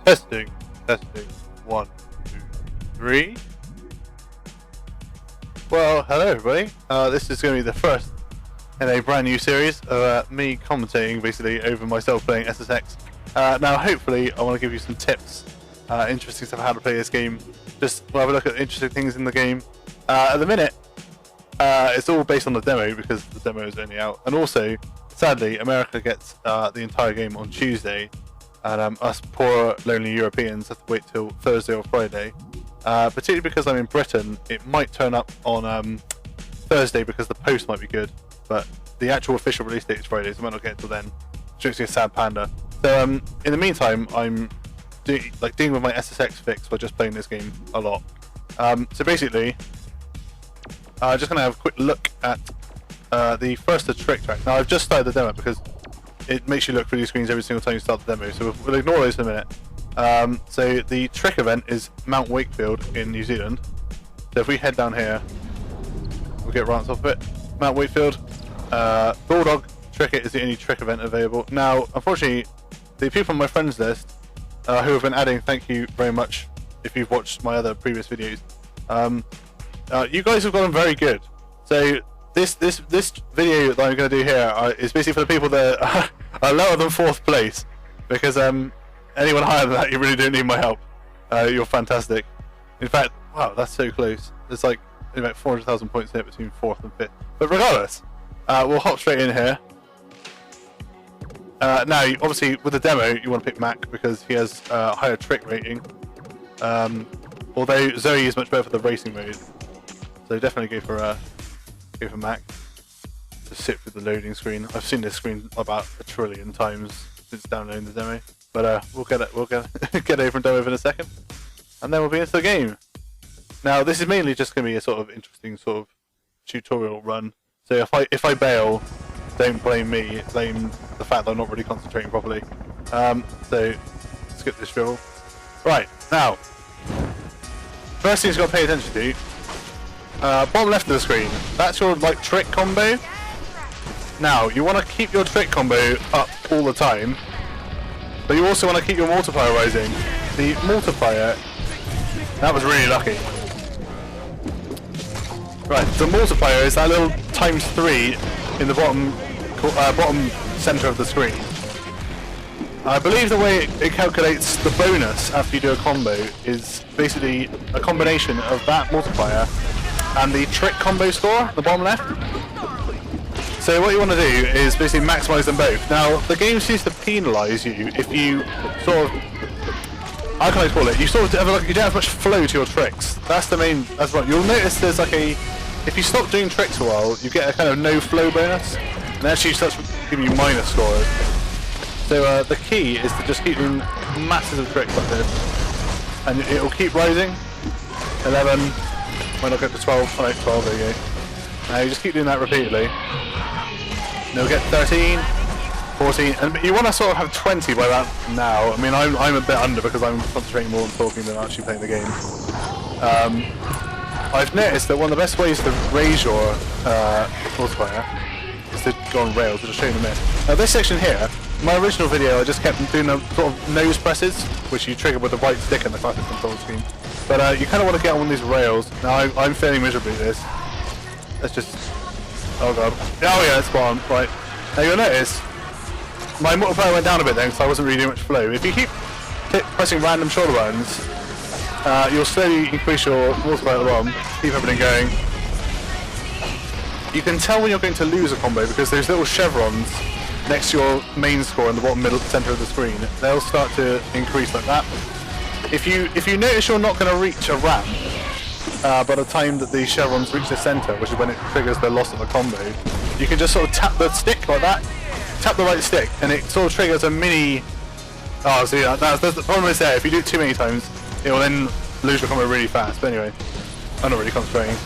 Testing, testing, 1, 2, 3. Well, hello everybody. This is going to be the first in a brand new series of me commentating basically over myself playing SSX. Now hopefully I want to give you some tips, interesting stuff how to play this game. Just we'll have a look at interesting things in the game. At the minute, it's all based on the demo because the demo is only out. And also, sadly, America gets the entire game on Tuesday. And us poor lonely Europeans have to wait till Thursday or Friday. Particularly because I'm in Britain, it might turn up on Thursday because the post might be good, but the actual official release date is Friday, so I might not get it till then. Which makes me a sad panda. So in the meantime, I'm dealing with my SSX fix by just playing this game a lot. So basically, just going to have a quick look at the first trick track. Now I've just started the demo because it makes you look through these screens every single time you start the demo, so we'll ignore those in a minute. So the trick event is Mount Wakefield in New Zealand. So if we head down here, we'll get right on top of it. Mount Wakefield. Bulldog Tricket is the only trick event available. Now, unfortunately, the people on my friends list who have been adding, thank you very much if you've watched my other previous videos. You guys have gotten very good. So this video that I'm going to do here is basically for the people that are lower than 4th place, because anyone higher than that, you really don't need my help. You're fantastic. In fact, wow, that's so close. There's like about 400,000 points here between 4th and 5th. But regardless, we'll hop straight in here. Now, obviously, with the demo, you want to pick Mac because he has a higher trick rating. Although Zoe is much better for the racing mode, so definitely go for Mac. Just sit through the loading screen. I've seen this screen about 1 trillion times since downloading the demo, but we'll get over and done with in a second, and then we'll be into the game. Now, this is mainly just going to be a sort of interesting sort of tutorial run. So if I bail, don't blame me. Blame the fact that I'm not really concentrating properly. So skip this drivel. Right now, first thing you've got to pay attention to. Bottom left of the screen, that's your trick combo. Now you want to keep your trick combo up all the time, but you also want to keep your multiplier rising. The multiplier, that was really lucky. Right, the multiplier is that little ×3 in the bottom center of the screen. I believe the way it calculates the bonus after you do a combo is basically a combination of that multiplier and the trick combo score, the bottom left. So what you want to do is basically maximize them both. Now, the game seems to penalize you if you sort of, how can I call it? You sort of have you don't have much flow to your tricks. That's right. You'll notice there's like if you stop doing tricks a while, you get a kind of no flow bonus, and actually starts giving you minus scores. So the key is to just keep doing masses of tricks like this, and it will keep rising. 11. Might not get to 12, alright, 12, there you go. Now you just keep doing that repeatedly. And you'll get 13, 14, and you want to sort of have 20 by that now. I mean, I'm a bit under because I'm concentrating more on talking than actually playing the game. I've noticed that one of the best ways to raise your multiplier is to go on rails, which I'll show you in a minute. Now this section here, my original video, I just kept doing the sort of nose presses, which you trigger with the right stick in the classic control scheme. But you kind of want to get on one of these rails. Now I'm failing miserably at this. Let's just, oh god. Oh yeah, it's spot on. Right. Now you'll notice, my multiplier went down a bit then because I wasn't really doing much flow. If you keep pressing random shoulder buttons, you'll slowly increase your multiplier at the bottom, keep everything going. You can tell when you're going to lose a combo because those little chevrons next to your main score in the bottom middle center of the screen, they'll start to increase like that. If you notice you're not going to reach a ramp by the time that the chevrons reach the center, which is when it triggers the loss of the combo, you can just sort of tap the stick like that, tap the right stick, and it sort of triggers a mini. Oh, so yeah, that's the problem is there. If you do it too many times, it will then lose your combo really fast. But anyway, I'm not really concentrating.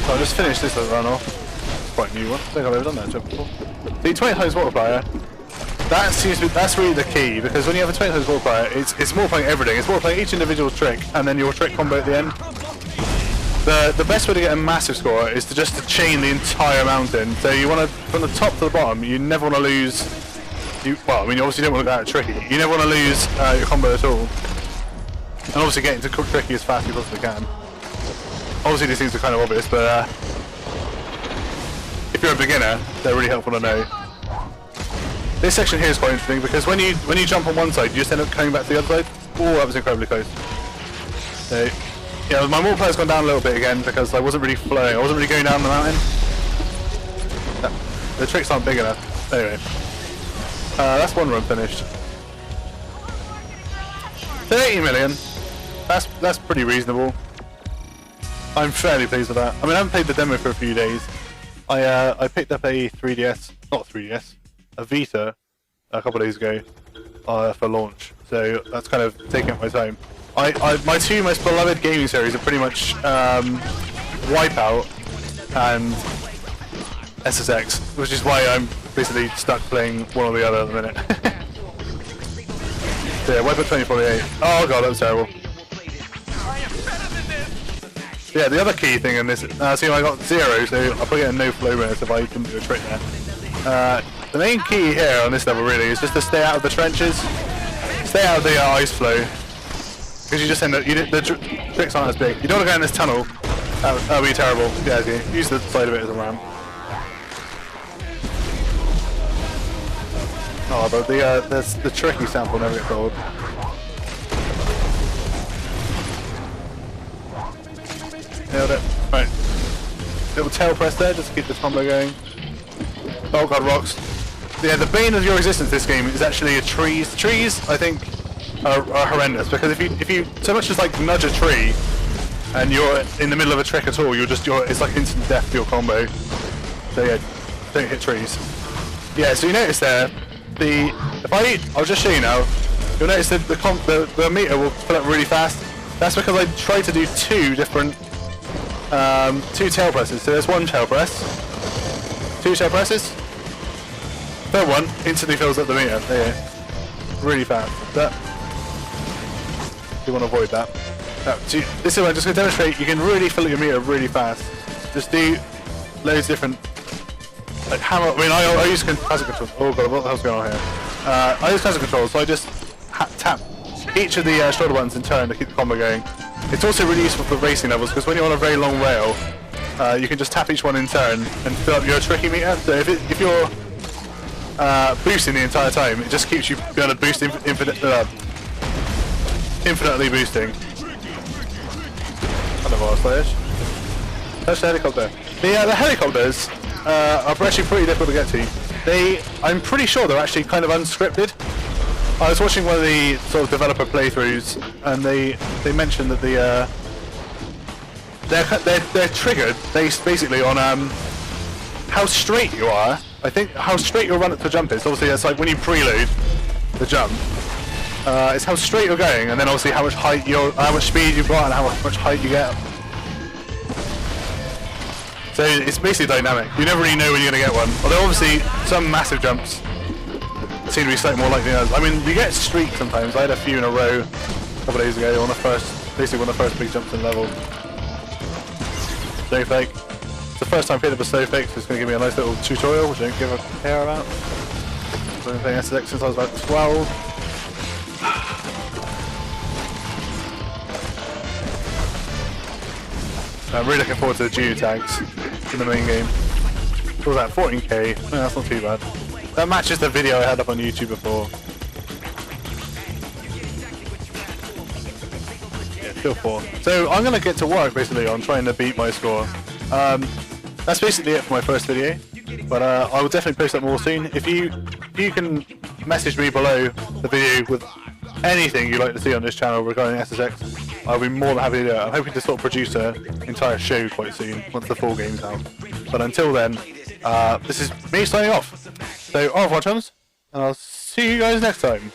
So I'll just finish this little run off. It's quite a new one. I think I've ever done that job before. The 20 times multiplier. That's really the key, because when you have a 20 times multiplier, it's multiplying everything. It's multiplying each individual trick, and then your trick combo at the end. The best way to get a massive score is to chain the entire mountain. So you want to, from the top to the bottom, you never want to lose well, I mean, you obviously don't want to go out tricky. You never want to lose your combo at all. And obviously get into tricky as fast as you possibly can. Obviously these things are kind of obvious, but if you're a beginner, they're really helpful to know. This section here is quite interesting because when you jump on one side, you just end up coming back to the other side. Oh, that was incredibly close. So, yeah, my mortar player's gone down a little bit again because I wasn't really flowing. I wasn't really going down the mountain. The tricks aren't big enough. Anyway, that's one run finished. 30 million. That's pretty reasonable. I'm fairly pleased with that. I mean, I haven't played the demo for a few days. I picked up a 3DS, not 3DS, a Vita a couple of days ago for launch. So that's kind of taking up my time. My two most beloved gaming series are pretty much Wipeout and SSX, which is why I'm basically stuck playing one or the other at the minute. So yeah, Wipeout 2048. Oh god, that was terrible. Yeah, the other key thing in this, see I got 0, so I'll put it in no flow bonus if I didn't do a trick there. The main key here on this level really is just to stay out of the trenches, stay out of the ice flow, because you just end up, the tricks aren't as big. You don't want to go in this tunnel, that would be terrible. Yeah, use the side of it as a ramp. Oh, but the tricky sample never gets old. Nailed it. Right. Little tail press there, just to keep the combo going. Oh god, rocks. Yeah, the bane of your existence this game is actually trees. The trees, I think, are horrendous, because if you so much as like nudge a tree, and you're in the middle of a trick at all, it's like instant death to your combo. So yeah, don't hit trees. Yeah, so you notice there, I'll just show you now, you'll notice that the meter will fill up really fast. That's because I tried to do two different two tail presses. So there's one tail press, two tail presses, third one instantly fills up the meter. There you go. Really fast. You want to avoid that. This is what I'm just going to demonstrate. You can really fill up your meter really fast. Just do loads of different like hammer. I mean, I use classic controls. Oh god, what the hell's going on here? I use classic controls, so I just tap each of the shoulder buttons in turn to keep the combo going. It's also really useful for racing levels because when you're on a very long rail, you can just tap each one in turn and fill up your tricky meter. So if you're boosting the entire time, it just keeps you being able to boost infinitely boosting. I don't know what I was. That's the helicopter. The helicopters are actually pretty difficult to get to. I'm pretty sure they're actually kind of unscripted. I was watching one of the sort of developer playthroughs, and they mentioned that they're triggered based basically on how straight you are. I think how straight your run up the jump is. Obviously, it's like when you preload the jump. It's how straight you're going, and then obviously how much how much speed you've got, and how much height you get. So it's basically dynamic. You never really know when you're going to get one. Although obviously some massive jumps seem to be slightly more likely than others. I mean, you get streaks sometimes. I had a few in a row a couple of days ago on basically one of the first big jumps in the level. Snow fake. It's the first time I picked up a snow fake, so it's going to give me a nice little tutorial, which I don't give a care about. I've been playing SSX since I was about 12. I'm really looking forward to the GamerTags in the main game. What was that, 14k? No, that's not too bad. That matches the video I had up on YouTube before. Yeah, still 4. So I'm going to get to work basically on trying to beat my score. That's basically it for my first video. But I will definitely post up more soon. If you can message me below the video with anything you'd like to see on this channel regarding SSX, I'll be more than happy to do it. I'm hoping to sort of produce an entire show quite soon, once the full game's out. But until then, this is me signing off. So, au revoir chums, and I'll see you guys next time.